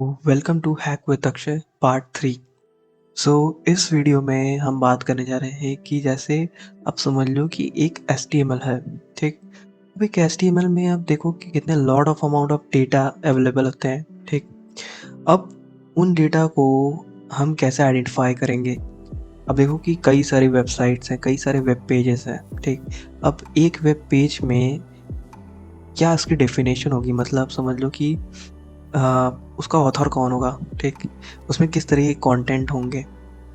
Welcome to hack with Akshay part 3। So इस video में हम बात करने जा रहे हैं कि जैसे आप समझ लो कि एक HTML है, ठीक। अब एक HTML में आप देखो कि कितने lot of amount of data available होते हैं, ठीक। अब उन डेटा को हम कैसे आइडेंटिफाई करेंगे। अब देखो कि कई सारी वेबसाइट्स हैं, कई सारे वेब पेजेस हैं, ठीक। अब एक वेब पेज में क्या इसकी डेफिनेशन होगी, मतलब समझ लो कि अ, उसका ऑथर कौन होगा, ठीक। उसमें किस तरह के कंटेंट होंगे,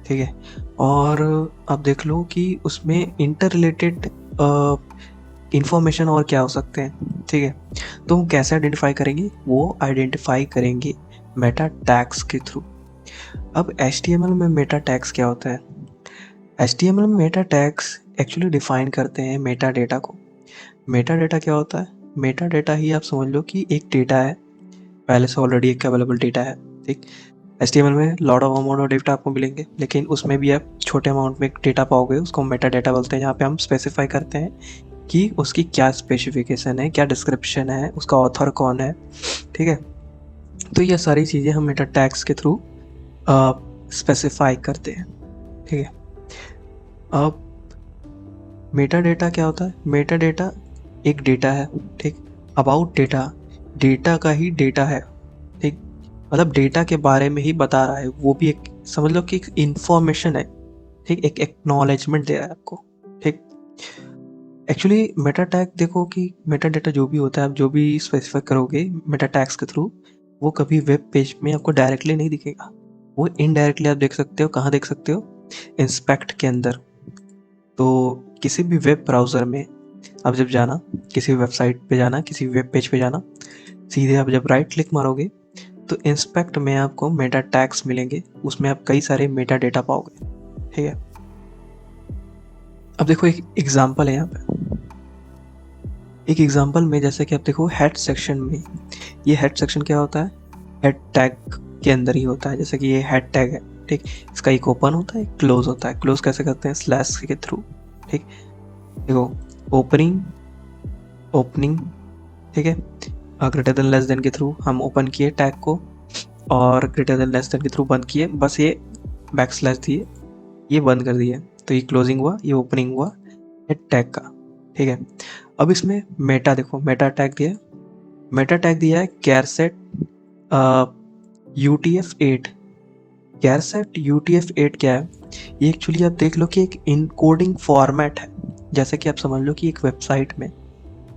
ठीक है। और आप देख लो कि उसमें इंटर रिलेटेड इंफॉर्मेशन और क्या हो सकते हैं, ठीक है। तो हम कैसे आइडेंटिफाई करेंगे, वो आइडेंटिफाई करेंगे मेटा टैग्स के थ्रू। अब HTML में मेटा टैग्स क्या होता है। HTML में मेटा टैग्स एक्चुअली डिफाइन करते हैं मेटा डेटा को। मेटा डेटा क्या होता है, मेटा डेटा ही आप समझ लो कि एक डेटा है, पहले से ऑलरेडी एक अवेलेबल डेटा है, ठीक। HTML में lot of amount of data आपको मिलेंगे, लेकिन उसमें भी आप छोटे अमाउंट में डेटा पाओगे, उसको मेटा डेटा बोलते हैं। यहाँ पे हम स्पेसिफाई करते हैं कि उसकी क्या स्पेसिफिकेशन है, क्या डिस्क्रिप्शन है, उसका ऑथर कौन है, ठीक है। तो ये सारी चीज़ें हम मेटा टैग्स के थ्रू स्पेसिफाई करते हैं, ठीक है। अब मेटा डेटा क्या होता है, मेटा डेटा एक डेटा है, ठीक। अबाउट डेटा, डेटा का ही डेटा है, ठीक। मतलब डेटा के बारे में ही बता रहा है, वो भी एक समझ लो कि एक इंफॉर्मेशन है, ठीक। एक एक्नॉलेजमेंट दे रहा है आपको, ठीक। एक्चुअली मेटा टैग देखो कि मेटा डेटा जो भी होता है, आप जो भी स्पेसिफाई करोगे मेटा टैग्स के थ्रू, वो कभी वेब पेज में आपको डायरेक्टली नहीं दिखेगा। वो इनडायरेक्टली आप देख सकते हो, कहाँ देख सकते हो, इंस्पेक्ट के अंदर। तो किसी भी वेब ब्राउज़र में आप जब जाना, किसी वेबसाइट पे जाना, किसी वेब पेज पे जाना, सीधे आप जब राइट क्लिक मारोगे तो इंस्पेक्ट में आपको मेटा टैग्स मिलेंगे, उसमें आप कई सारे मेटा डेटा पाओगे, ठीक है। अब देखो एक एग्जांपल है यहाँ पे, एक एग्जांपल में जैसे कि आप देखो हेड सेक्शन में, ये हेड सेक्शन क्या होता है, हेड टैग के अंदर ही होता है। जैसे कि ये हेड टैग है, ठीक। इसका एक ओपन होता है, एक क्लोज होता है। क्लोज कैसे करते हैं, स्लैश के थ्रू, ठीक। देखो ओपनिंग, ओपनिंग, ठीक है। ग्रेटर देन लेस देन के थ्रू हम ओपन किए टैग को, और ग्रेटर देन लेस देन के थ्रू बंद किए, बस ये बैक स्लैश दिए, ये बंद कर दिए। तो ये क्लोजिंग हुआ, ये ओपनिंग हुआ हेड टैग का, ठीक है। अब इसमें मेटा देखो, मेटा टैग दिया, मेटा टैग दिया है कैरसेट UTF-8। कैरसेट UTF-8 क्या है, ये एक्चुअली आप देख लो कि एक इनकोडिंग फॉर्मेट है। जैसे कि आप समझ लो कि एक वेबसाइट में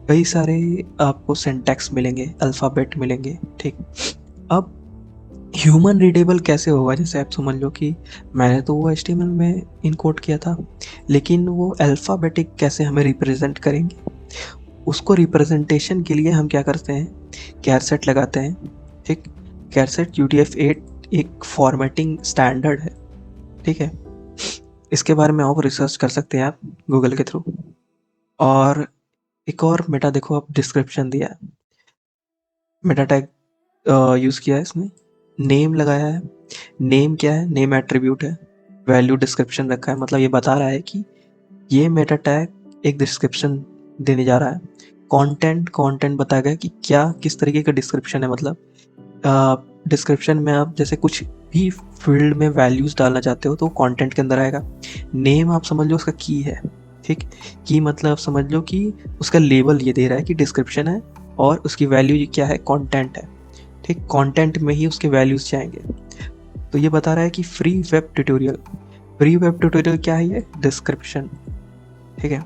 कई सारे आपको सिंटैक्स मिलेंगे, अल्फ़ाबेट मिलेंगे, ठीक। अब ह्यूमन रीडेबल कैसे होगा, जैसे आप समझ लो कि मैंने तो वो HTML में इनकोड किया था, लेकिन वो अल्फ़ाबेटिक कैसे हमें रिप्रेजेंट करेंगे, उसको रिप्रेजेंटेशन के लिए हम क्या करते हैं, कैरसेट लगाते हैं, ठीक। कैरसेट UTF-8 एक फॉर्मेटिंग स्टैंडर्ड है, ठीक है। इसके बारे में आप रिसर्च कर सकते हैं आप गूगल के थ्रू। और एक और मेटा देखो, आप डिस्क्रिप्शन दिया है, मेटा टैग यूज़ किया है इसमें, नेम लगाया है। नेम क्या है, नेम एट्रीब्यूट है। वैल्यू डिस्क्रिप्शन रखा है, मतलब ये बता रहा है कि ये मेटा टैग एक डिस्क्रिप्शन देने जा रहा है। कंटेंट, कंटेंट बताया गया कि क्या किस तरीके का डिस्क्रिप्शन है, मतलब डिस्क्रिप्शन में आप जैसे कुछ भी फील्ड में वैल्यूज़ डालना चाहते हो तो कंटेंट के अंदर आएगा। नेम आप समझ लो उसका की है, ठीक। की मतलब आप समझ लो कि उसका लेबल ये दे रहा है कि डिस्क्रिप्शन है, और उसकी वैल्यू क्या है, कंटेंट है, ठीक। कंटेंट में ही उसके वैल्यूज़ जाएंगे। तो ये बता रहा है कि free web tutorial, free web tutorial क्या है, ये डिस्क्रिप्शन, ठीक है।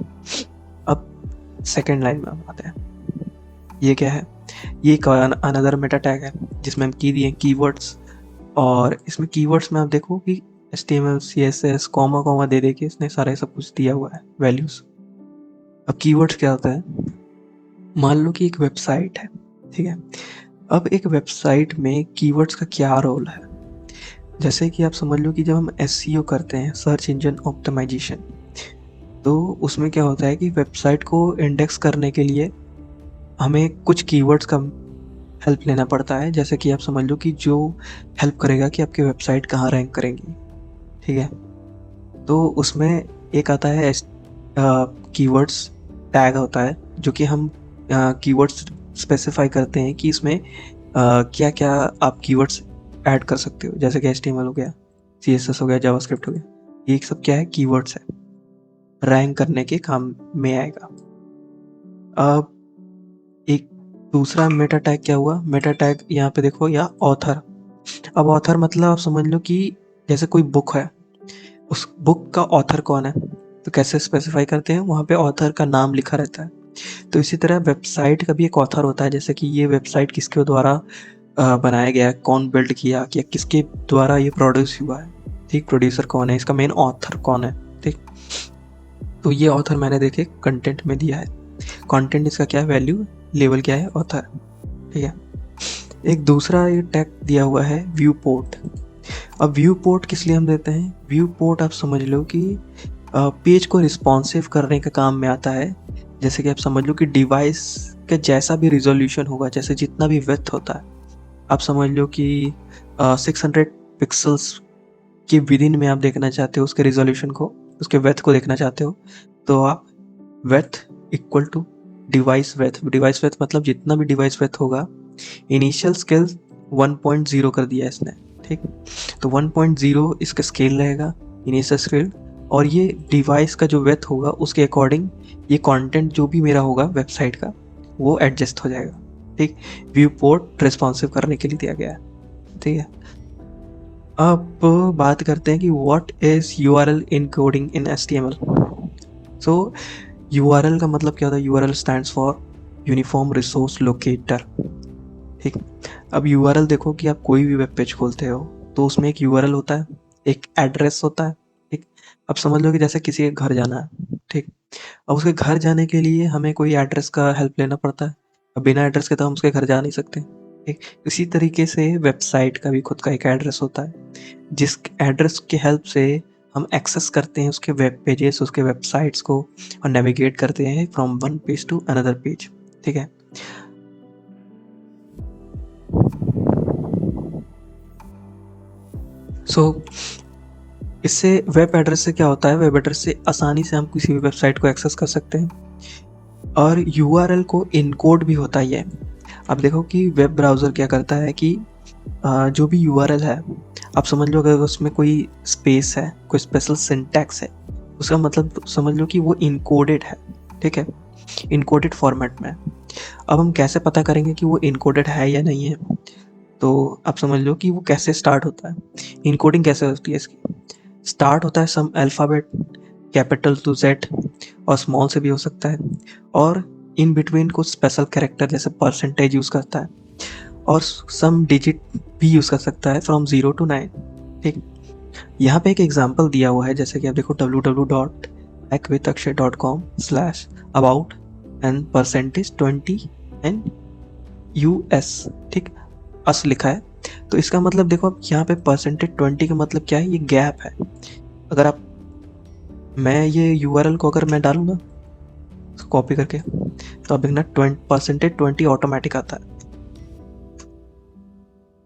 अब सेकेंड लाइन में हम आते हैं, ये क्या है, ये एक अनदर मेटा टैग है जिसमें हम की दिए कीवर्ड्स। और इसमें कीवर्ड्स में आप देखो कि HTML CSS कॉमा कॉमा दे दे के इसने सारा सब कुछ दिया हुआ है, वैल्यूज़। अब कीवर्ड्स क्या होता है, मान लो कि एक वेबसाइट है, ठीक है। अब एक वेबसाइट में कीवर्ड्स का क्या रोल है, जैसे कि आप समझ लो कि जब हम SEO करते हैं, सर्च इंजन ऑप्टिमाइजेशन, तो उसमें क्या होता है कि वेबसाइट को इंडेक्स करने के लिए हमें कुछ कीवर्ड्स का हेल्प लेना पड़ता है। जैसे कि आप समझ लो कि जो हेल्प करेगा कि आपकी वेबसाइट कहाँ रैंक करेंगी, ठीक है। तो उसमें एक आता है कीवर्ड्स टैग होता है, जो कि हम कीवर्ड्स स्पेसिफाई करते हैं कि इसमें क्या क्या आप कीवर्ड्स ऐड कर सकते हो, जैसे कि HTML हो गया, CSS हो गया, जावास्क्रिप्ट हो गया। ये सब क्या है, कीवर्ड्स है, रैंक करने के काम में आएगा। अब एक दूसरा मेटा टैग क्या हुआ, मेटा टैग यहाँ पे देखो, या ऑथर। अब ऑथर मतलब आप समझ लो कि जैसे कोई बुक है, उस बुक का ऑथर कौन है, तो कैसे स्पेसिफाई करते हैं, वहाँ पे ऑथर का नाम लिखा रहता है। तो इसी तरह वेबसाइट का भी एक ऑथर होता है, जैसे कि ये वेबसाइट किसके द्वारा बनाया गया है, कौन बिल्ड किया, या किसके द्वारा ये प्रोड्यूस हुआ है, ठीक, प्रोड्यूसर कौन है, इसका मेन ऑथर कौन है, ठीक। तो ये ऑथर मैंने देखे कंटेंट में दिया है, कंटेंट इसका क्या है, वैल्यू, लेवल क्या है, ऑथर, ठीक है। एक दूसरा ये टैग दिया हुआ है व्यू पोर्ट। अब व्यू पोर्ट किस लिए हम देते हैं, व्यू पोर्ट आप समझ लो कि पेज को रिस्पॉन्सिव करने का काम में आता है। जैसे कि आप समझ लो कि डिवाइस का जैसा भी रिजोल्यूशन होगा, जैसे जितना भी विड्थ होता है, आप समझ लो कि 600 पिक्सल्स के विदिन में आप देखना चाहते हो उसके रिजोल्यूशन को, उसके विड्थ को देखना चाहते हो, तो आप width equal to device width, device width मतलब जितना भी डिवाइस विड्थ होगा, इनिशियल स्केल 1.0 कर दिया इसने, ठीक। तो 1.0 इसका स्केल रहेगा, इनिशियल स्केल, और ये डिवाइस का जो विड्थ होगा उसके अकॉर्डिंग ये कंटेंट जो भी मेरा होगा वेबसाइट का वो एडजस्ट हो जाएगा, ठीक। व्यू पोर्ट रिस्पॉन्सिव करने के लिए दिया गया है, ठीक है। अब बात करते हैं कि what is URL encoding in HTML। So URL का मतलब क्या होता है, URL stands for uniform resource locator, ठीक। अब URL देखो कि आप कोई भी वेब पेज खोलते हो तो उसमें एक URL होता है, एक एड्रेस होता है, ठीक। अब समझ लो कि जैसे किसी के घर जाना है, ठीक। अब उसके घर जाने के लिए हमें कोई एड्रेस का हेल्प लेना पड़ता है, अब बिना एड्रेस के तो हम उसके घर जा नहीं सकते, ठीक। इसी तरीके से वेबसाइट का भी खुद का एक एड्रेस होता है, जिस एड्रेस की हेल्प से हम एक्सेस करते हैं उसके वेब पेजेस, उसके वेबसाइट्स को, और नेविगेट करते हैं from one page to another page, ठीक है। सो इससे वेब एड्रेस से क्या होता है, वेब एड्रेस से आसानी से हम किसी भी वेबसाइट को एक्सेस कर सकते हैं, और URL को इनकोड भी होता ही है। अब देखो कि वेब ब्राउज़र क्या करता है कि जो भी URL है, आप समझ लो अगर उसमें कोई स्पेस है, कोई स्पेशल सिंटैक्स है, उसका मतलब समझ लो कि वो इनकोडेड है, ठीक है, इनकोडेड फॉर्मेट में। अब हम कैसे पता करेंगे कि वो इनकोडेड है या नहीं है, तो आप समझ लो कि वो कैसे स्टार्ट होता है, इनकोडिंग कैसे होती है इसकी। स्टार्ट होता है सम अल्फ़ाबेट, कैपिटल टू जेड, और स्मॉल से भी हो सकता है, और इन बिटवीन कुछ स्पेशल कैरेक्टर जैसे परसेंटेज यूज़ करता है, और सम डिजिट भी यूज़ कर सकता है फ्रॉम 0 to 9, ठीक। यहाँ पे एक एग्जांपल दिया हुआ है, जैसे कि आप देखो www.ackwithakshay.com/about and percentage 20 and US, ठीक, अस लिखा है। तो इसका मतलब देखो, अब यहाँ पे परसेंटेज 20 का मतलब क्या है, ये गैप है। अगर आप, मैं ये URL को अगर मैं डालूँ ना कॉपी करके, तो अब देखना परसेंटेज 20 ऑटोमेटिक आता है,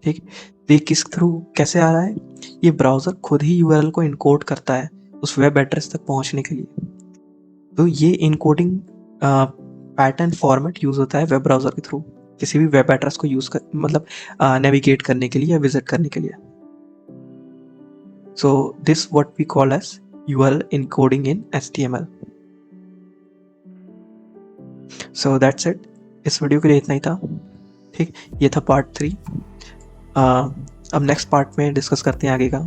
ठीक। तो ये किस थ्रू कैसे आ रहा है, ये ब्राउज़र खुद ही URL को इनकोड करता है उस वेब एड्रेस तक पहुँचने के लिए। तो ये इनकोडिंग पैटर्न फॉर्मेट यूज़ होता है वेब ब्राउज़र के थ्रू किसी भी वेब एड्रेस को यूज़ कर, मतलब नेविगेट करने के लिए या विजिट करने के लिए। So this what we call as URL encoding in HTML। So that's it, इस वीडियो के लिए इतना ही था, ठीक। ये था पार्ट 3। अब नेक्स्ट पार्ट में डिस्कस करते हैं आगे का।